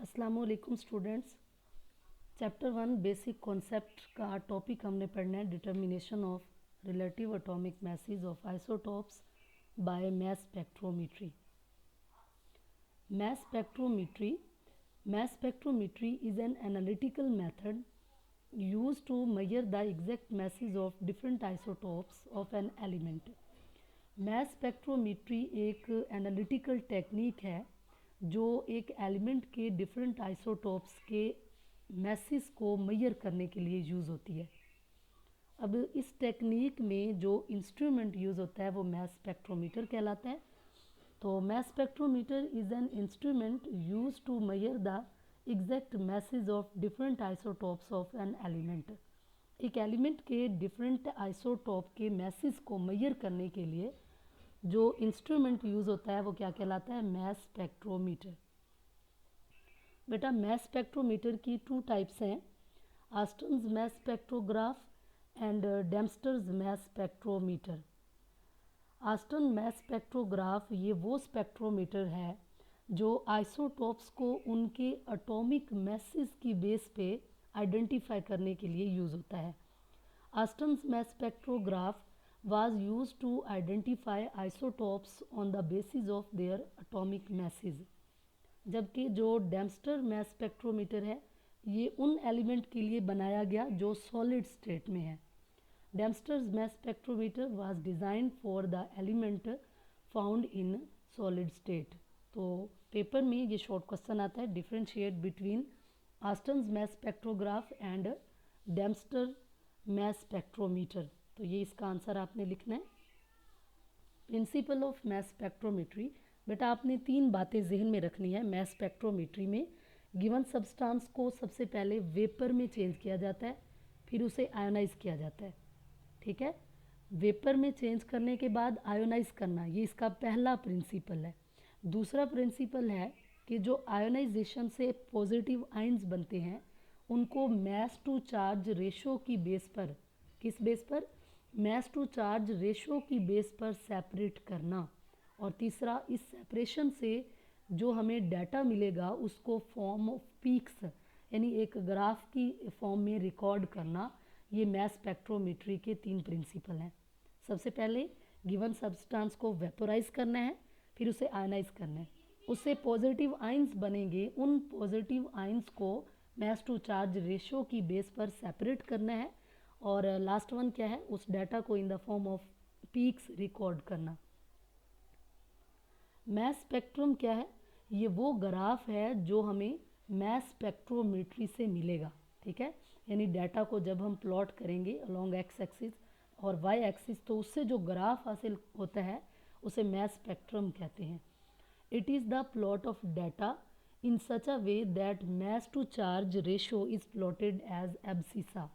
अस्सलाम वालेकुम students. Chapter 1 basic concept का टॉपिक हमने पढ़ना है determination of relative atomic message of isotopes by mass spectrometry. Mass spectrometry is an analytical method used to measure the exact masses of different isotopes of an element। Mass spectrometry एक analytical technique है जो एक element के different isotopes के masses को measure करने के लिए यूज़ होती है। अब इस टेक्निक में जो इंस्ट्रूमेंट यूज़ होता है वो मास स्पेक्ट्रोमीटर कहलाता है। तो mass spectrometer is an instrument use to measure the exact masses of different isotopes of an element. एक एलिमेंट के डिफरेंट आइसोटॉप के मैसेज को मेजर करने के लिए जो इंस्ट्रूमेंट यूज़ होता है वो क्या कहलाता है? Mass spectrometer. बेटा मास स्पेक्ट्रोमीटर की 2 टाइप्स हैं, Aston's mass spectrograph and Dempster's mass spectrometer. Aston mass spectrograph ये वो स्पेक्ट्रोमीटर है जो आइसोटॉप्स को उनके एटॉमिक मैसेज की बेस पे आइडेंटिफाई करने के लिए यूज़ होता है। Aston's mass spectrograph was used to identify isotopes on the basis of their atomic masses। जबकि जो डेम्स्टर मास स्पेक्ट्रोमीटर है ये उन एलिमेंट के लिए बनाया गया जो सॉलिड स्टेट में है। Dempster's mass spectrometer was designed for the element found in solid state। तो पेपर में ये शॉर्ट क्वेश्चन आता है, differentiate between Aston's mass spectrograph and Dempster mass spectrometer. तो ये इसका आंसर आपने लिखना है। प्रिंसिपल ऑफ मास स्पेक्ट्रोमेट्री, बेटा आपने 3 बातें जहन में रखनी है। मास स्पेक्ट्रोमेट्री में गिवन सब्सटेंस को सबसे पहले वेपर में चेंज किया जाता है, फिर उसे आयोनाइज किया जाता है। ठीक है, वेपर में चेंज करने के बाद आयोनाइज करना, ये इसका पहला प्रिंसिपल है। दूसरा प्रिंसिपल है कि जो आयोनाइजेशन से पॉजिटिव आयंस बनते हैं उनको मास टू चार्ज रेशो की बेस पर, किस बेस पर? मास टू चार्ज रेशो की बेस पर सेपरेट करना। और तीसरा, इस सेपरेशन से जो हमें डाटा मिलेगा उसको फॉर्म ऑफ पीक्स यानी एक ग्राफ की फॉर्म में रिकॉर्ड करना। ये मास स्पेक्ट्रोमेट्री के 3 प्रिंसिपल हैं। सबसे पहले गिवन सब्सटेंस को वेपोराइज करना है, फिर उसे आयनाइज करना है, उससे पॉजिटिव आयंस बनेंगे, उन पॉजिटिव आयंस को मास टू चार्ज रेशो की बेस पर सेपरेट करना है, और लास्ट वन क्या है? उस डाटा को in the form of peaks record करना। मास स्पेक्ट्रम क्या है? ये वो ग्राफ है जो हमें मास स्पेक्ट्रोमेट्री से मिलेगा। ठीक है, यानी डाटा को जब हम प्लॉट करेंगे अलोंग एक्स एक्सिस और वाई एक्सिस तो उससे जो ग्राफ हासिल होता है उसे मास स्पेक्ट्रम कहते हैं। It is the plot of data in such a way that mass to charge ratio is plotted as abscissa.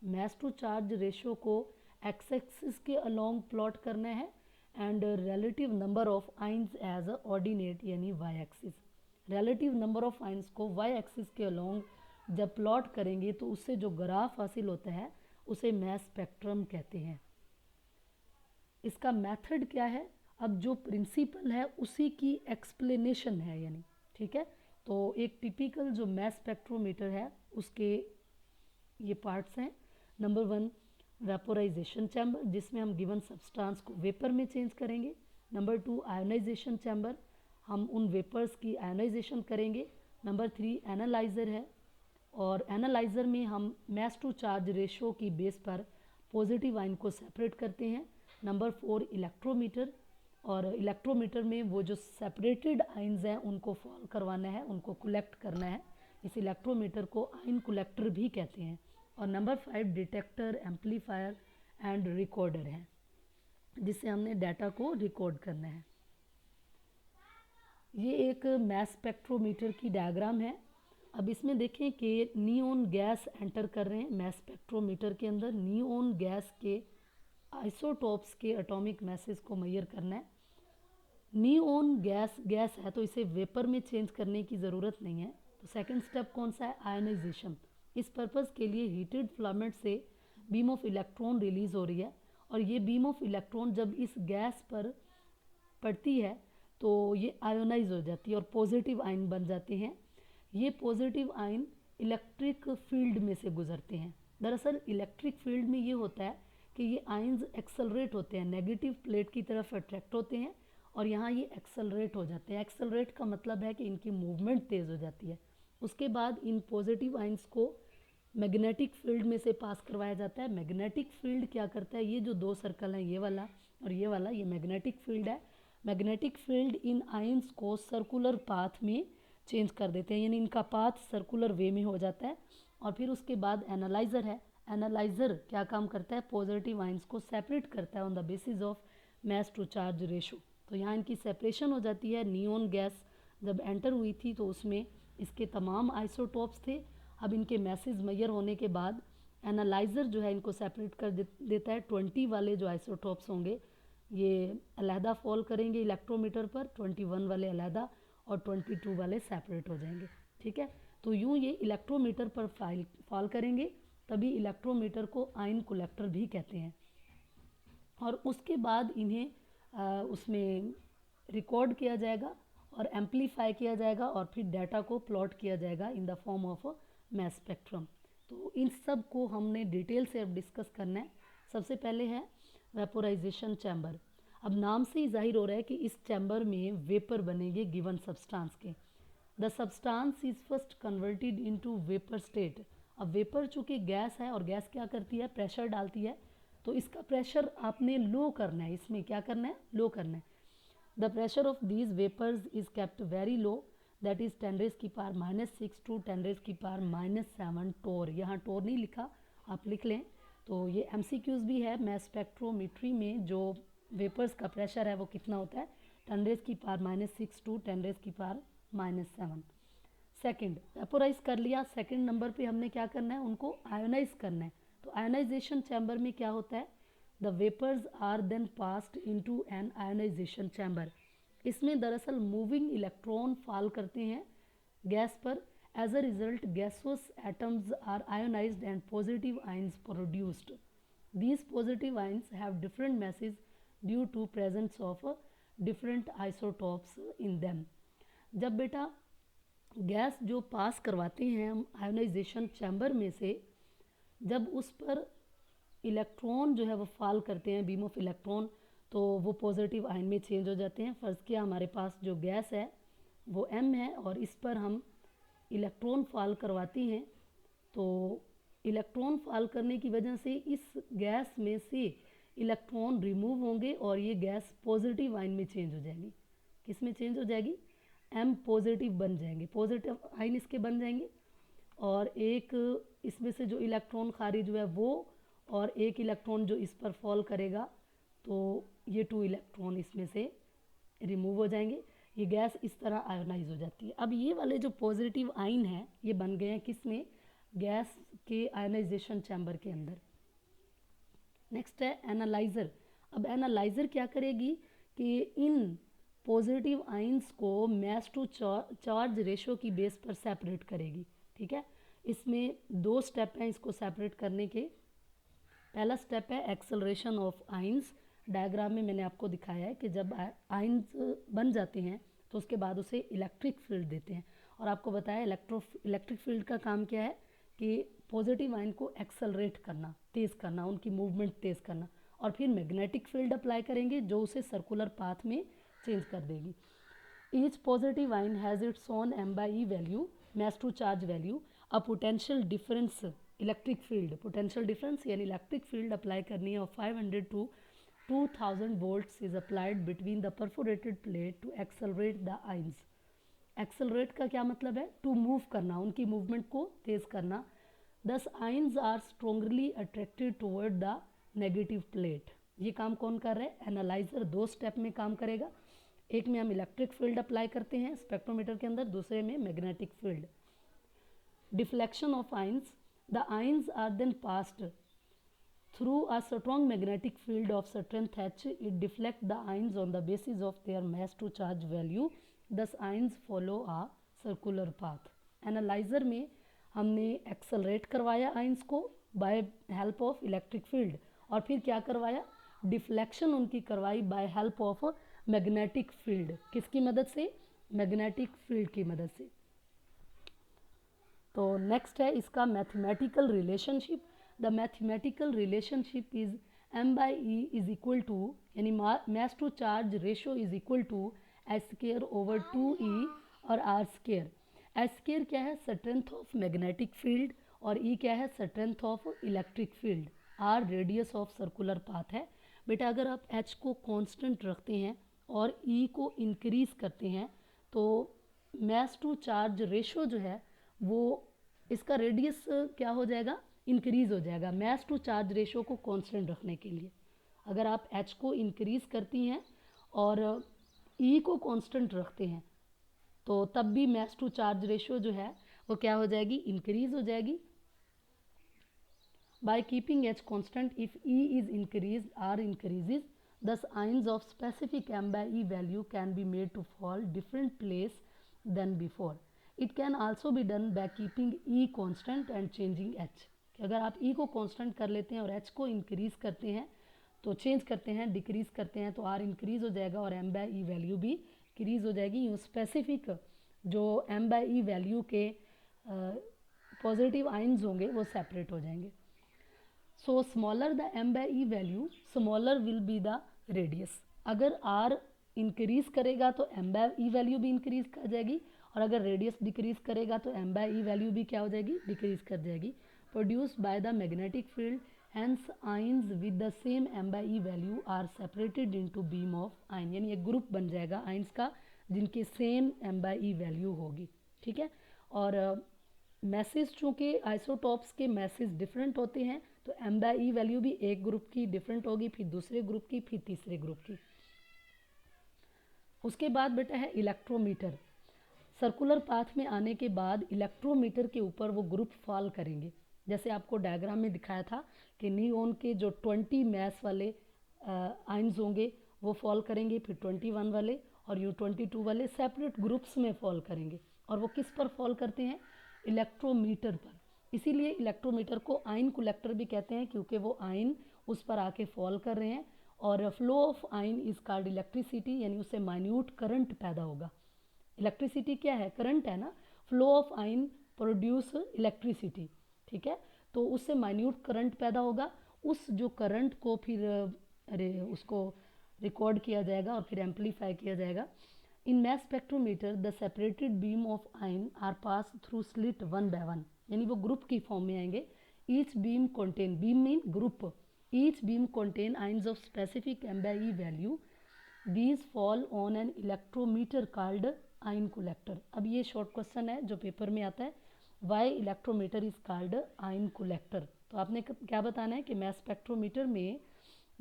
Mass to charge ratio को एक्स एक्सिस के अलोंग प्लॉट करना है and relative number of ions as a ordinate यानी y axis. Relative number of ions को y axis के along जब plot करेंगे तो उससे जो ग्राफ हासिल होता है उसे मास स्पेक्ट्रम कहते हैं। इसका मेथड क्या है? अब जो प्रिंसिपल है उसी की एक्सप्लेनेशन है यानी। ठीक है, तो एक टिपिकल जो मास स्पेक्ट्रोमीटर है उसके ये पार्ट्स हैं। नंबर 1 वेपोराइजेशन चैम्बर, जिसमें हम गिवन सब्सटेंस को वेपर में चेंज करेंगे। नंबर 2 आयोनाइजेशन चैम्बर, हम उन वेपर्स की आयोनाइजेशन करेंगे। नंबर 3 एनालाइज़र है, और एनालाइज़र में हम मास टू चार्ज रेशो की बेस पर पॉजिटिव आयन को सेपरेट करते हैं। नंबर 4 इलेक्ट्रोमीटर, और इलेक्ट्रोमीटर में वो जो सेपरेटेड आयंस हैं उनको फॉल करवाना है, उनको कलेक्ट करना है। इस इलेक्ट्रोमीटर को आयन कलेक्टर भी कहते हैं। और number 5 detector, amplifier and recorder है, जिससे हमने डाटा को रिकॉर्ड करना है। ये एक मास स्पेक्ट्रोमीटर की डायग्राम है। अब इसमें देखें कि नियोन गैस एंटर कर रहे हैं मास स्पेक्ट्रोमीटर के अंदर। नियोन गैस के आइसोटॉप्स के एटॉमिक मैसेज को मेजर करना है। नियोन गैस है तो इसे वेपर में चेंज करने की ज़रूरत नहीं है। तो सेकंड स्टेप कौन सा है? आयनाइजेशन। इस पर्पस के लिए हीटेड फिलामेंट से बीम ऑफ इलेक्ट्रॉन रिलीज हो रही है, और ये बीम ऑफ इलेक्ट्रॉन जब इस गैस पर पड़ती है तो ये आयोनाइज हो जाती है और पॉजिटिव आयन बन जाते हैं। ये पॉजिटिव आयन इलेक्ट्रिक फील्ड में से गुजरते हैं। दरअसल इलेक्ट्रिक फील्ड में ये होता है कि ये आयन्स एक्सेलरेट होते हैं, नेगेटिव प्लेट की तरफ अट्रैक्ट होते हैं और यहाँ ये एक्सेलरेट हो जाते हैं। एक्सेलरेट का मतलब है कि इनकी मूवमेंट तेज़ हो जाती है। उसके बाद इन पॉजिटिव आयन्स को मैग्नेटिक फील्ड में से पास करवाया जाता है। मैग्नेटिक फील्ड क्या करता है, ये जो दो सर्कल हैं, ये वाला और ये वाला, ये मैग्नेटिक फील्ड है। मैग्नेटिक फील्ड इन आयन्स को सर्कुलर पाथ में चेंज कर देते हैं, यानी इनका पाथ सर्कुलर वे में हो जाता है। और फिर उसके बाद एनालाइज़र है। एनालाइज़र क्या काम करता है, पॉजिटिव आयन्स को सेपरेट करता है on the basis of mass to charge ratio. तो यहाँ इनकी सेपरेशन हो जाती है। नियॉन गैस जब एंटर हुई थी तो उसमें इसके तमाम आइसोटोप्स थे। अब इनके मैसेज मेजर होने के बाद एनालाइज़र जो है इनको सेपरेट कर देता है। 20 वाले जो आइसोटोप्स होंगे ये अलहदा फॉल करेंगे इलेक्ट्रोमीटर पर, 21 वाले अलहदा और 22 वाले सेपरेट हो जाएंगे। ठीक है, तो यूँ ये इलेक्ट्रोमीटर पर फॉल करेंगे, तभी इलेक्ट्रोमीटर को आयन कलेक्टर भी कहते हैं। और उसके बाद इन्हें उसमें रिकॉर्ड किया जाएगा और एम्पलीफाई किया जाएगा और फिर डाटा को प्लॉट किया जाएगा इन the form of mass spectrum. तो इन सब को हमने डिटेल से अब डिस्कस करना है। सबसे पहले है वेपोराइजेशन चैम्बर। अब नाम से ही जाहिर हो रहा है कि इस चैम्बर में वेपर बनेंगे गिवन सब्सटेंस के। The substance is first converted into vapour state. अब वेपर चूँकि गैस है और गैस क्या करती है, प्रेशर डालती है, तो इसका प्रेशर आपने लो करना है, इसमें क्या करना है, लो करना है। The pressure of these vapours is kept very low, that is 10⁻⁻⁶ to 10⁻⁻7 torr. यहाँ टोर नहीं लिखा, आप लिख लें। तो ये MCQs भी है। मैस स्पेक्ट्रोमेट्री में जो वेपर्स का प्रेशर है वो कितना होता है, 10⁻⁻⁶ टू 10⁻⁻7। सेकंड, वेपोराइज कर लिया। सेकंड नंबर पे हमने क्या करना है, उनको आयोनाइज करना है। तो आयोनाइजेशन चैम्बर में क्या होता है, the vapours are then passed into an ionization chamber. इसमें दरअसल मूविंग इलेक्ट्रॉन फॉल करते हैं गैस पर। As a result gaseous atoms are ionized and positive ions produced. These positive ions have different masses due to presence of different isotopes in them. जब बेटा gas जो पास करवाते हैं हम आयोनाइजेशन चैम्बर में से, जब उस पर इलेक्ट्रॉन जो है वो फॉल करते हैं, बीम ऑफ इलेक्ट्रॉन, तो वो पॉजिटिव आयन में चेंज हो जाते हैं। फ़र्ज़ किया हमारे पास जो गैस है वो M है और इस पर हम इलेक्ट्रॉन फॉल करवाते हैं, तो इलेक्ट्रॉन फॉल करने की वजह से इस गैस में से इलेक्ट्रॉन रिमूव होंगे और ये गैस पॉजिटिव आयन में चेंज हो जाएगी। किस में चेंज हो जाएगी, M पॉजिटिव बन जाएंगे, पॉजिटिव आयन इसके बन जाएंगे। और एक इसमें से जो इलेक्ट्रॉन खारिज हुआ है वो, और एक इलेक्ट्रॉन जो इस पर फॉल करेगा, तो ये 2 इलेक्ट्रॉन इसमें से रिमूव हो जाएंगे। ये गैस इस तरह आयोनाइज हो जाती है। अब ये वाले जो पॉजिटिव आयन हैं ये बन गए हैं किस में, गैस के आयोनाइजेशन चैम्बर के अंदर। नेक्स्ट है एनालाइज़र। अब एनालाइज़र क्या करेगी कि इन पॉजिटिव आयंस को मास टू चार्ज रेशो की बेस पर सेपरेट करेगी। ठीक है, इसमें 2 स्टेप हैं इसको सेपरेट करने के। पहला स्टेप है एक्सेलरेशन ऑफ आयंस। डायग्राम में मैंने आपको दिखाया है कि जब आयंस बन जाते हैं तो उसके बाद उसे इलेक्ट्रिक फील्ड देते हैं, और आपको बताया इलेक्ट्रिक फील्ड का काम क्या है कि पॉजिटिव आयन को एक्सेलरेट करना, तेज़ करना, उनकी मूवमेंट तेज़ करना, और फिर मैग्नेटिक फील्ड अप्लाई करेंगे जो उसे सर्कुलर पाथ में चेंज कर देगी। Each positive ion has its own M/E value, mass to charge value. A potential difference electric field, potential difference यानी इलेक्ट्रिक फील्ड अप्लाई करनी है और 500 to 2000 volts is applied between the perforated plate to accelerate the ions. Accelerate का क्या मतलब है, to move करना, उनकी मूवमेंट को तेज़ करना। Thus ions are strongly attracted toward the negative plate. ये काम कौन कर रहा है, एनालाइजर 2 स्टेप में काम करेगा। एक में हम इलेक्ट्रिक फील्ड अप्लाई करते हैं स्पेक्ट्रोमीटर के अंदर, दूसरे में magnetic field. Deflection of ions, the ions are then passed through a strong magnetic field of strength H. It deflects the ions on the basis of their mass to charge value. Thus ions follow a circular path. Analyzer में हमने accelerate करवाया ions को by help of electric field, और फिर क्या करवाया, deflection उनकी करवाई by help of magnetic field. किसकी मदद से, मैग्नेटिक फील्ड की मदद से। तो नेक्स्ट है इसका mathematical relationship. The mathematical relationship is m by e is equal to, यानी mass to charge ratio is equal to s square over 2e और आर स्केयर। एस स्केयर क्या है, स्ट्रेंथ ऑफ मैग्नेटिक फील्ड, और E क्या है, strength of electric field. R radius of circular path है। बेटा अगर आप एच को कांस्टेंट रखते हैं और ई को इंक्रीज करते हैं तो मैस टू चार्ज रेशो जो है वो, इसका रेडियस क्या हो जाएगा, इंक्रीज हो जाएगा, मैस टू चार्ज रेशो को कांस्टेंट रखने के लिए। अगर आप एच को इंक्रीज करती हैं और ई को कांस्टेंट रखते हैं तो तब भी मैस टू चार्ज रेशो जो है वो क्या हो जाएगी, इंक्रीज हो जाएगी। By keeping H constant, if E is increased, R increases. Thus, ions of specific m by E value can be made to fall different place than before. It can also be done by keeping E constant and changing H. अगर आप E को constant कर लेते हैं और H को increase करते हैं तो change करते हैं, decrease करते हैं तो R increase हो जाएगा और m by E value भी increase हो जाएगी। यूँ specific जो m by E value के positive ions होंगे वो separate हो जाएंगे। सो smaller the m by e value, smaller will be the radius. अगर r इंक्रीज करेगा तो m by e वैल्यू भी इंक्रीज कर जाएगी, और अगर रेडियस डिक्रीज करेगा तो m by e वैल्यू भी क्या हो जाएगी, डिक्रीज कर जाएगी। Produced by the magnetic field, hence ions with the same m by e value are separated into beam of ions, यानी एक ग्रुप बन जाएगा आइंस का जिनकी same m by e value होगी। ठीक है, और मैसेज चूँकि आइसोटॉप्स के मैसेज डिफरेंट होते हैं तो m by e वैल्यू भी एक ग्रुप की डिफरेंट होगी, फिर दूसरे ग्रुप की, फिर तीसरे ग्रुप की। उसके बाद बेटा है इलेक्ट्रोमीटर। सर्कुलर पाथ में आने के बाद इलेक्ट्रोमीटर के ऊपर वो ग्रुप फॉल करेंगे। जैसे आपको डायग्राम में दिखाया था कि नियोन के जो 20 मैस वाले आइंस होंगे वो फॉल करेंगे, फिर 21 वाले और यू 22 वाले सेपरेट ग्रुप्स में फॉल करेंगे। और वो किस पर फॉल करते हैं, इलेक्ट्रोमीटर पर। इसीलिए इलेक्ट्रोमीटर को आयन कलेक्टर भी कहते हैं क्योंकि वो आयन उस पर आके फॉल कर रहे हैं। और flow of ion is called electricity, यानी उससे माइन्यूट करंट पैदा होगा। इलेक्ट्रिसिटी क्या है, करंट है ना। Flow of ion produce electricity, ठीक है, तो उससे माइन्यूट करंट पैदा होगा। उस जो करंट को फिर उसको रिकॉर्ड किया जाएगा और फिर एम्पलीफाई किया जाएगा। In mass spectrometer the separated beam of ion are pass through slit one by one, यानी वो ग्रुप की फॉर्म में आएंगे। Each beam contain, beam mean group, each beam contain ions of specific m by e value, these fall on an electrometer called ion collector. अब ये short question है जो paper में आता है, why electrometer is called ion collector. तो आपने क्या बताना है कि मैस स्पेक्ट्रोमीटर में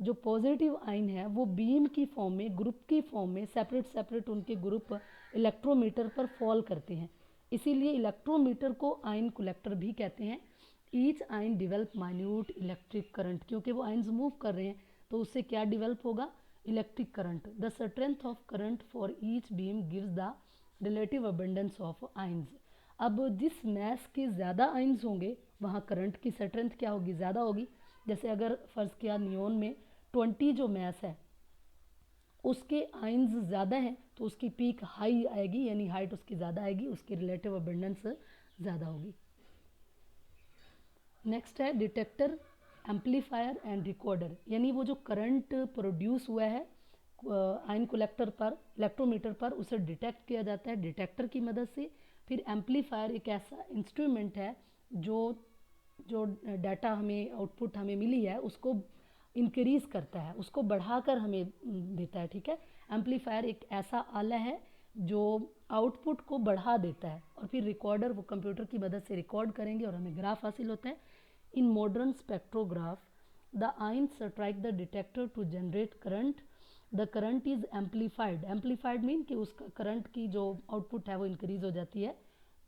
जो पॉजिटिव आयन है वो बीम की फॉर्म में, ग्रुप की फॉर्म में सेपरेट सेपरेट उनके ग्रुप इलेक्ट्रोमीटर पर फॉल करते हैं। इसीलिए इलेक्ट्रोमीटर को आयन कलेक्टर भी कहते हैं। Each ion develop minute electric current, क्योंकि वो आयन्स मूव कर रहे हैं तो उससे क्या डिवेल्प होगा, electric current. The strength of current for each beam gives the relative abundance of ions. अब जिस मैस के ज़्यादा आयन्स होंगे वहाँ करंट की स्ट्रेंथ क्या होगी, ज़्यादा होगी। जैसे अगर फ़र्ज़ किया नियोन में 20 जो मैस है उसके आयन्स ज़्यादा हैं तो उसकी पीक हाई आएगी, यानी हाइट उसकी ज़्यादा आएगी, उसकी रिलेटिव अबंडेंस ज़्यादा होगी। नेक्स्ट है डिटेक्टर, एम्पलीफायर एंड रिकॉर्डर, यानी वो जो करंट प्रोड्यूस हुआ है आयन कलेक्टर पर, इलेक्ट्रोमीटर पर, उसे डिटेक्ट किया जाता है डिटेक्टर की मदद से। फिर एम्पलीफायर एक ऐसा इंस्ट्रूमेंट है जो डाटा हमें, आउटपुट हमें मिली है उसको इंक्रीज़ करता है, उसको बढ़ाकर हमें देता है। ठीक है, एम्पलीफायर एक ऐसा आला है जो आउटपुट को बढ़ा देता है। और फिर रिकॉर्डर, वो कंप्यूटर की मदद से रिकॉर्ड करेंगे और हमें ग्राफ हासिल होता है। In modern spectrograph the ions strike the detector to generate current, the current is amplified. Amplified mean कि उसका करंट की जो आउटपुट है वो इंक्रीज हो जाती है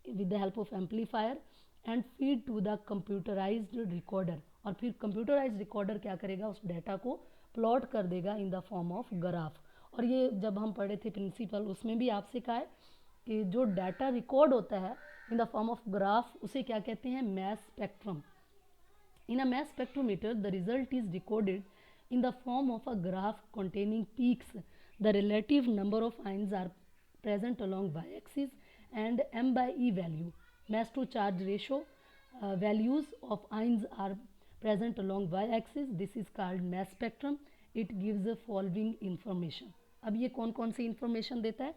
with the help of amplifier, and feed to the computerised recorder. और फिर कंप्यूटराइज्ड रिकॉर्डर क्या करेगा, उस डाटा को प्लॉट कर देगा इन द फॉर्म ऑफ ग्राफ। और ये जब हम पढ़े थे प्रिंसिपल, उसमें भी आपसे कहा है कि जो डाटा रिकॉर्ड होता है in the form of graph उसे क्या कहते हैं, mass spectrum. In a mass spectrometer, the result is recorded in the form of a graph containing peaks. The relative number of ions are present along y-axis and m by e value. mass to charge ratio, values of ions are present along y-axis. This is called mass spectrum. It gives the following information. अब ये कौन कौन सी information देता है,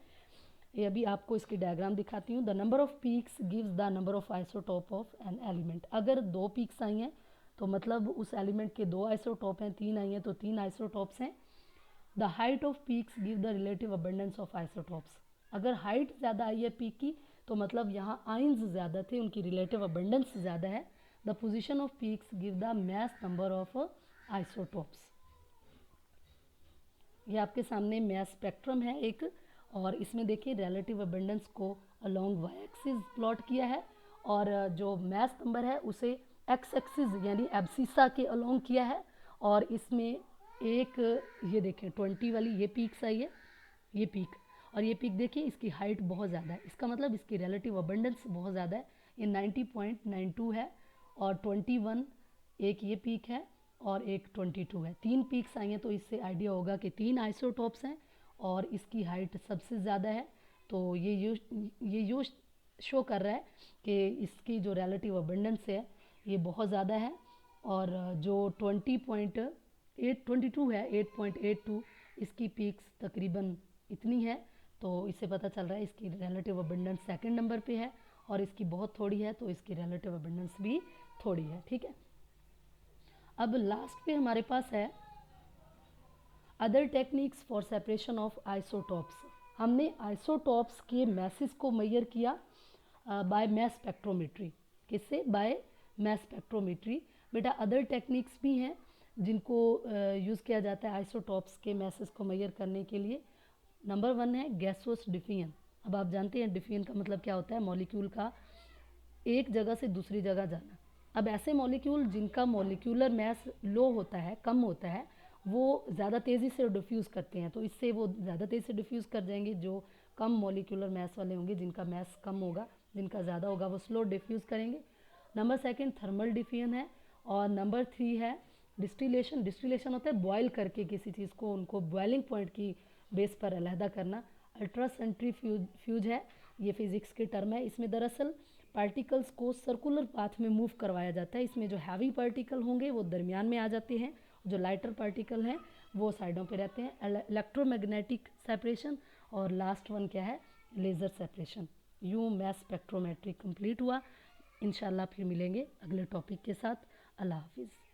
ये अभी आपको इसकी डायग्राम दिखाती हूँ. The number of peaks gives the number of isotope of an element. अगर 2 पीक्स आई हैं तो मतलब उस एलिमेंट के 2 आइसोटोप हैं, 3 आई हैं तो 3 आइसोटोप्स हैं. The height of peaks give the relative abundance of isotopes. अगर हाइट ज़्यादा आई है पीक की तो मतलब यहाँ आइंस ज़्यादा थे, उनकी रिलेटिव अबंडेंस ज़्यादा है. The position of peaks give the mass number of isotopes. ये आपके सामने मैस स्पेक्ट्रम है एक, और इसमें देखिए रिलेटिव अबंडेंस को अलोंग वाई एक्सिस प्लॉट किया है, और जो मैस नंबर है उसे एक्स एक्सिस यानी एब्सिसा के अलोंग किया है. और इसमें एक ये देखें 20 वाली ये पीक्स आई है, ये पीक, और ये पीक देखिए इसकी हाइट बहुत ज़्यादा है, इसका मतलब इसकी रिलेटिव अबंडेंस बहुत ज़्यादा है. ये 90.92 है, और 21 एक ये पीक है, और एक 22 है. 3 पीक्स आई हैं तो इससे आइडिया होगा कि 3 आइसोटोप्स हैं और इसकी हाइट सबसे ज़्यादा है. तो ये यूज शो कर रहा है कि इसकी जो रिलेटिव अबंडेंस है ये बहुत ज़्यादा है, और जो 20.822 है 8.82 इसकी पीक्स तकरीबन इतनी है. तो इससे पता चल रहा है इसकी रिलेटिव अबंडेंस सेकंड नंबर पे है, और इसकी बहुत थोड़ी है तो इसकी रिलेटिव अबंडेंस भी थोड़ी है. ठीक है, अब लास्ट पे हमारे पास है other techniques for separation of isotopes. हमने आइसोटोप्स के मैसेज को मेजर किया बाय मैस स्पेक्ट्रोमेट्री. किससे? By mass spectrometry. बेटा अदर टेक्निक्स भी हैं जिनको यूज़ किया जाता है आइसोटोप्स के मैसेज को मेजर करने के लिए. नंबर 1 है गैसोस डिफिजन. अब आप जानते हैं डिफिजन का मतलब क्या होता है, मॉलिक्यूल का एक जगह से दूसरी जगह जाना. अब ऐसे मॉलिक्यूल जिनका मॉलिक्यूलर मैस लो होता है, कम होता है, वो ज़्यादा तेज़ी से डिफ्यूज़ करते हैं, तो इससे वो ज़्यादा तेज़ी से डिफ्यूज़ कर जाएंगे. जो कम मॉलिक्यूलर मैस वाले होंगे, जिनका मैस कम होगा, जिनका ज़्यादा होगा, वो स्लो डिफ्यूज़ करेंगे. नंबर 2 थर्मल डिफिजन है. और नंबर 3 है डिस्टिलेशन. डिस्टिलेशन होता है बॉयल करके किसी चीज़ को, उनको बॉइलिंग पॉइंट की बेस पर अलहदा करना. अल्ट्रा सेंट्रीफ्यूज है, ये फिज़िक्स की टर्म है. इसमें दरअसल पार्टिकल्स को सर्कुलर पाथ में मूव करवाया जाता है. इसमें जो हैवी पार्टिकल होंगे वो दरमियान में आ जाते हैं, जो लाइटर पार्टिकल हैं वो साइडों पे रहते हैं. Electromagnetic separation. और लास्ट वन क्या है? Laser separation. यूँ मैस स्पेक्ट्रोमेट्री कंप्लीट हुआ. इंशाल्लाह फिर मिलेंगे अगले टॉपिक के साथ. अल्लाह हाफिज़.